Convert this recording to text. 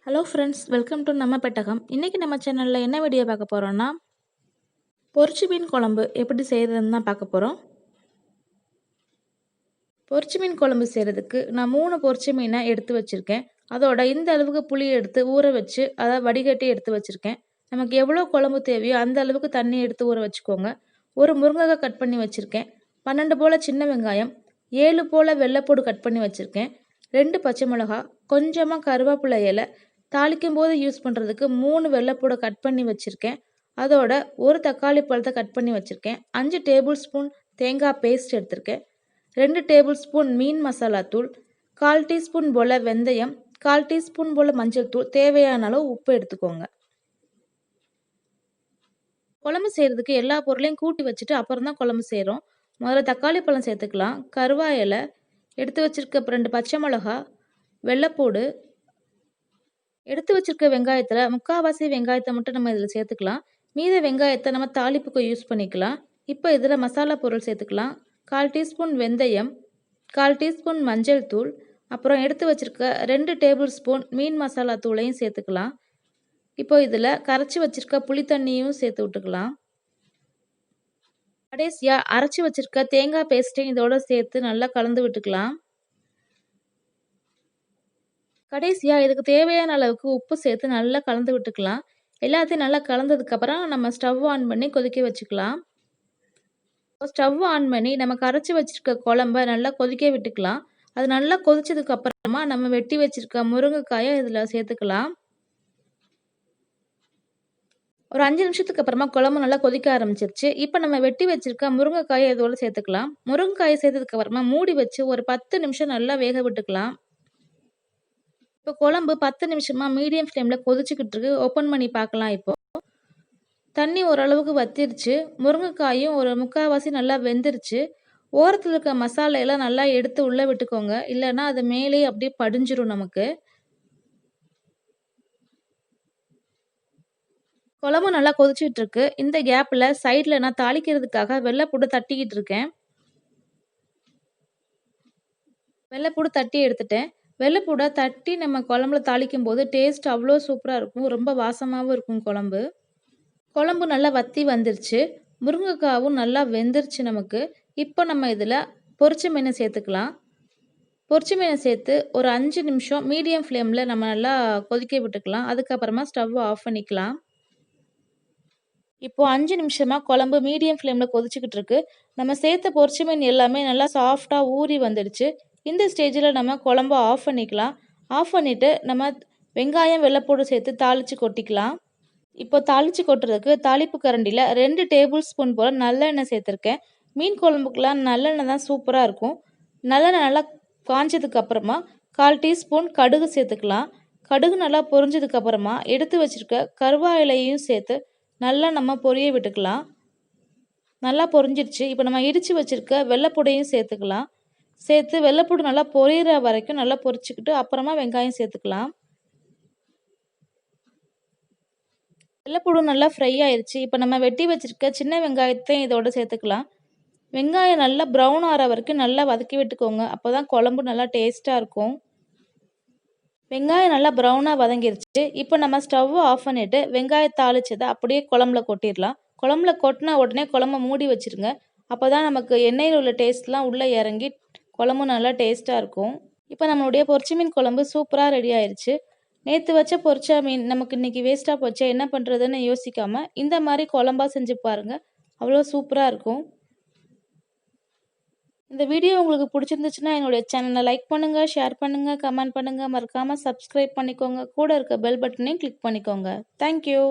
Hello friends, welcome to நம்ம பெட்டகம். இன்றைக்கி நம்ம சேனலில் என்ன வீடியோ பார்க்க போகிறோன்னா, பொரிச்சு மீன் குழம்பு எப்படி செய்கிறதுன்னு தான் பார்க்க போகிறோம். பொரிச்சு மீன் குழம்பு செய்கிறதுக்கு நான் 3 பொரிச்ச மீனை எடுத்து வச்சுருக்கேன். அதோட இந்த அளவுக்கு புளி எடுத்து ஊற வச்சு அதை வடிகட்டி எடுத்து வச்சுருக்கேன். நமக்கு எவ்வளோ குழம்பு தேவையோ அந்த அளவுக்கு தண்ணி எடுத்து ஊற வச்சுக்கோங்க. ஒரு முருங்கைக்காய் கட் பண்ணி வச்சுருக்கேன். 12 போல் சின்ன வெங்காயம், 7 போல் வெள்ளைப்பூடு கட் பண்ணி வச்சுருக்கேன். 2 பச்சை மிளகா, கொஞ்சமாக கருவேப்பிலை இலை, தாளிக்கும் போது யூஸ் பண்ணுறதுக்கு 3 வெள்ளைப்பூடை கட் பண்ணி வச்சுருக்கேன். அதோட ஒரு தக்காளி பழத்தை கட் பண்ணி வச்சுருக்கேன். 5 டேபிள் ஸ்பூன் தேங்காய் பேஸ்ட் எடுத்திருக்கேன். 2 டேபிள் ஸ்பூன் மீன் மசாலா தூள், 1/4 டீஸ்பூன் போல் வெந்தயம், 1/4 டீஸ்பூன் போல் மஞ்சள் தூள், தேவையான அளவு உப்பு எடுத்துக்கோங்க. குழம்பு செய்கிறதுக்கு எல்லா பொருளையும் கூட்டி வச்சுட்டு அப்புறம் தான் குழம்பு செய்கிறோம். முதல்ல தக்காளி பழம் சேர்த்துக்கலாம், கருவாய் இலை, எடுத்து வச்சுருக்க 2 பச்சை மிளகா, வெள்ளைப்பூடு, எடுத்து வச்சுருக்க வெங்காயத்தில் 3/4 வெங்காயத்தை மட்டும் நம்ம இதில் சேர்த்துக்கலாம். மீத வெங்காயத்தை நம்ம தாளிப்புக்கு யூஸ் பண்ணிக்கலாம். இப்போ இதில் மசாலா பொருள் சேர்த்துக்கலாம். 1/4 டீஸ்பூன் வெந்தயம், 1/4 டீஸ்பூன் மஞ்சள் தூள், அப்புறம் எடுத்து வச்சுருக்க 2 டேபிள் ஸ்பூன் மீன் மசாலா தூளையும் சேர்த்துக்கலாம். இப்போ இதில் கரைச்சி வச்சுருக்க புளி தண்ணியும் சேர்த்து விட்டுக்கலாம். கடைசியாக அரைச்சி வச்சுருக்க தேங்காய் பேஸ்ட்டையும் இதோடு சேர்த்து நல்லா கலந்து விட்டுக்கலாம். கடைசியாக இதுக்கு தேவையான அளவுக்கு உப்பு சேர்த்து நல்லா கலந்து விட்டுக்கலாம். எல்லாத்தையும் நல்லா கலந்ததுக்கப்புறம் நம்ம ஸ்டவ் ஆன் பண்ணி கொதிக்க வச்சுக்கலாம். ஸ்டவ் ஆன் பண்ணி நம்ம கரைச்சி வச்சுருக்க குழம்ப நல்லா கொதிக்க விட்டுக்கலாம். அது நல்லா கொதிச்சதுக்கப்புறமா நம்ம வெட்டி வச்சுருக்க முருங்கைக்காயை இதில் சேர்த்துக்கலாம். ஒரு 5 நிமிஷத்துக்கு அப்புறமா குழம்பு நல்லா கொதிக்க ஆரம்பிச்சிருச்சு. இப்போ நம்ம வெட்டி வச்சுருக்க முருங்கைக்காயை இதோடு சேர்த்துக்கலாம். முருங்கைக்காயை சேர்த்ததுக்கப்புறமா மூடி வச்சு ஒரு 10 நிமிஷம் நல்லா வேக விட்டுக்கலாம். இப்போ குழம்பு 10 நிமிஷமாக மீடியம் ஃப்ளேமில் கொதிச்சுக்கிட்டு இருக்கு. ஓப்பன் பண்ணி பார்க்கலாம். இப்போ தண்ணி ஓரளவுக்கு வத்திருச்சு. முருங்கைக்காயும் ஒரு 3/4 நல்லா வெந்துருச்சு. ஓரத்தில் இருக்க மசாலையெல்லாம் நல்லா எடுத்து உள்ளே விட்டுக்கோங்க, இல்லைன்னா அது மேலேயே அப்படியே படிஞ்சிரும் நமக்கு. குழம்பு நல்லா கொதிச்சுட்டு இருக்கு. இந்த கேப்பில் சைடில் நான் தாளிக்கிறதுக்காக வெள்ளைப்பூடு தட்டிக்கிட்டு இருக்கேன். வெள்ளைப்பூடு தட்டி எடுத்துட்டேன். வெள்ளைப்பூடை தட்டி நம்ம குழம்புல தாளிக்கும் போது டேஸ்ட் அவ்வளோ சூப்பராக இருக்கும். ரொம்ப வாசமாகவும் இருக்கும் குழம்பு. குழம்பு நல்லா வத்தி வந்துருச்சு. முருங்கைக்காவும் நல்லா வெந்துருச்சு நமக்கு. இப்போ நம்ம இதில் பொரிச்ச மீனை சேர்த்துக்கலாம். பொரிச்ச மீனை சேர்த்து ஒரு 5 நிமிஷம் மீடியம் ஃப்ளேமில் நம்ம நல்லா கொதிக்க விட்டுக்கலாம். அதுக்கப்புறமா ஸ்டவ் ஆஃப் பண்ணிக்கலாம். இப்போது 5 நிமிஷமாக குழம்பு மீடியம் ஃப்ளேமில் கொதிச்சுக்கிட்டு இருக்கு. நம்ம சேர்த்த பொரிச்ச மீன் எல்லாமே நல்லா சாஃப்டாக ஊறி வந்துடுச்சு. இந்த ஸ்டேஜில் நம்ம குழம்ப ஆஃப் பண்ணிக்கலாம். ஆஃப் பண்ணிவிட்டு நம்ம வெங்காயம் வெள்ளைப்பூடு சேர்த்து தாளித்து கொட்டிக்கலாம். இப்போ தாளித்து கொட்டுறதுக்கு தாளிப்பு கரண்டியில் 2 டேபிள் ஸ்பூன் போல் நல்லெண்ணெய் சேர்த்துருக்கேன். மீன் குழம்புக்கெலாம் நல்லெண்ணெய் தான் சூப்பராக இருக்கும். நல்லெண்ணெய் நல்லா காஞ்சதுக்கப்புறமா 1/4 டீஸ்பூன் கடுகு சேர்த்துக்கலாம். கடுகு நல்லா பொரிஞ்சதுக்கப்புறமா எடுத்து வச்சுருக்க கருவாய் இலையையும் சேர்த்து நல்லா நம்ம பொரிய விட்டுக்கலாம். நல்லா பொரிஞ்சிருச்சு. இப்போ நம்ம இடித்து வச்சுருக்க வெள்ளைப்பூடையும் சேர்த்துக்கலாம். சேர்த்து வெள்ளைப்பூடு நல்லா பொரியிற வரைக்கும் நல்லா பொரிச்சுக்கிட்டு அப்புறமா வெங்காயம் சேர்த்துக்கலாம். வெள்ளைப்பூடு நல்லா ஃப்ரை ஆயிடுச்சு. இப்போ நம்ம வெட்டி வச்சுருக்க சின்ன வெங்காயத்தையும் இதோடு சேர்த்துக்கலாம். வெங்காயம் நல்லா ப்ரௌன் ஆகிற வரைக்கும் நல்லா வதக்கி விட்டுக்கோங்க. அப்போ தான் குழம்பு நல்லா டேஸ்ட்டாக இருக்கும். வெங்காயம் நல்லா ப்ரௌனாக வதங்கிருச்சு. இப்போ நம்ம ஸ்டவ் ஆஃப் பண்ணிவிட்டு வெங்காயம் தாளிச்சதை அப்படியே குழம்புல கொட்டிடலாம். குழம்புல கொட்டினா உடனே குழம்ப மூடி வச்சுருங்க. அப்போ தான் நமக்கு எண்ணெயில் உள்ள டேஸ்ட்லாம் உள்ளே இறங்கி குழம்பு நல்லா டேஸ்ட்டாக இருக்கும். இப்போ நம்மளுடைய பொரிச்ச மீன் குழம்பு சூப்பராக ரெடி ஆயிடுச்சு. நேற்று வச்ச பொரிச்ச மீன் நமக்கு இன்றைக்கி வேஸ்ட்டாக போச்சே, என்ன பண்ணுறதுன்னு யோசிக்காமல் இந்த மாதிரி குழம்பா செஞ்சு பாருங்கள். அவ்வளோ சூப்பராக இருக்கும். இந்த வீடியோ உங்களுக்கு பிடிச்சிருந்துச்சுன்னா என்னுடைய சேனலை லைக் பண்ணுங்கள், ஷேர் பண்ணுங்கள், கமெண்ட் பண்ணுங்கள். மறக்காமல் சப்ஸ்கிரைப் பண்ணிக்கோங்க. கூட இருக்க பெல் பட்டனையும் கிளிக் பண்ணிக்கோங்க. தேங்க்யூ.